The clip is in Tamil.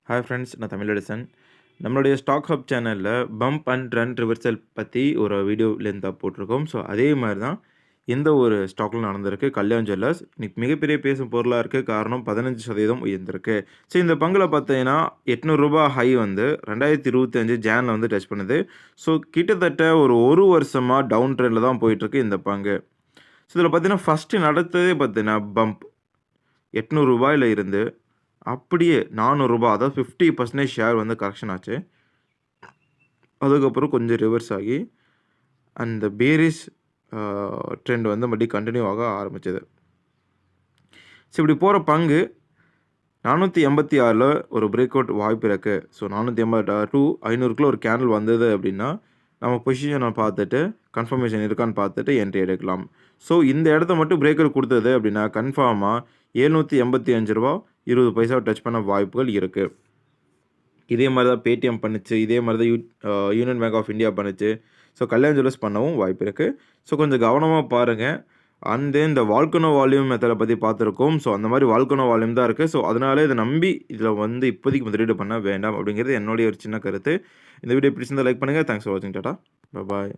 ஹாய் ஃப்ரெண்ட்ஸ், நான் தமிழரசன். நம்மளுடைய ஸ்டாக் ஹப் சேனலில் பம்ப் அண்ட் ரன் ரிவர்சல் பற்றி ஒரு வீடியோ லென்த்தாக போட்டிருக்கோம். ஸோ அதே மாதிரி தான் இந்த ஒரு ஸ்டாக்கில் நடந்திருக்கு. கல்யாண் ஜுவல்லர்ஸ் இன்னைக்கு மிகப்பெரிய பேசும் பொருளாக இருக்குது. காரணம் 15% உயர்ந்திருக்கு. ஸோ இந்த பங்கில் பார்த்தீங்கன்னா ரூ. 800 ஹை வந்து 2025 ஜானில் வந்து டச் பண்ணுது. ஸோ கிட்டத்தட்ட ஒரு வருஷமாக டவுன் ட்ரெண்டில் தான் போயிட்டுருக்கு இந்த பங்கு. ஸோ இதில் பார்த்தீங்கன்னா ஃபஸ்ட்டு நடத்ததே பார்த்தீங்கன்னா பம்ப் ரூ. 800 இருந்து அப்படியே ரூ. 400, அதாவது 50% ஷேர் வந்து கரெக்ஷன் ஆச்சு. அதுக்கப்புறம் கொஞ்சம் ரிவர்ஸ் ஆகி அந்த பேரிஷ் ட்ரெண்ட் வந்து மறுபடியும் கண்டினியூ ஆக ஆரம்பிச்சது. ஸோ இப்படி போகிற பங்கு 486ல் ஒரு பிரேக் அவுட் வாய்ப்பு இருக்குது. ஸோ 480 டு 500க்குள்ள ஒரு கேண்டில் வந்தது அப்படின்னா நம்ம பொசிஷனை பார்த்துட்டு கன்ஃபர்மேஷன் இருக்கான்னு பார்த்துட்டு என்ட்ரி எடுக்கலாம். ஸோ இந்த இடத்த மட்டும் பிரேக் அவுட் கொடுத்தது அப்படின்னா கன்ஃபார்மாக ரூ. 785 டச் பண்ண வாய்ப்புகள் இருக்குது. இதே மாதிரி தான் பேடிஎம் பண்ணுச்சு. இதே மாதிரி தான் யூனியன் பேங்க் ஆஃப் இந்தியா பண்ணுச்சு. ஸோ கல்யாண் ஜுவல்லர்ஸ் பண்ணவும் வாய்ப்பு இருக்குது. ஸோ கொஞ்சம் கவனமாக பாருங்கள். அண்ட் தென் இந்த வால்கனோ வால்யூம் மெத்தடை பற்றி பார்த்துருக்கோம். ஸோ அந்த மாதிரி வால்கனோ வால்யூம் தான் இருக்குது. ஸோ அதனால இதை நம்பி இதில் வந்து இப்போதைக்கு முதலீடு பண்ண வேண்டாம் அப்படிங்கிறது என்னுடைய ஒரு சின்ன கருத்து. இந்த வீடியோ பிடிச்சிருந்தால் லைக் பண்ணுங்கள். தேங்க்ஸ் ஃபார் வாட்சிங். டாடா, பாய்.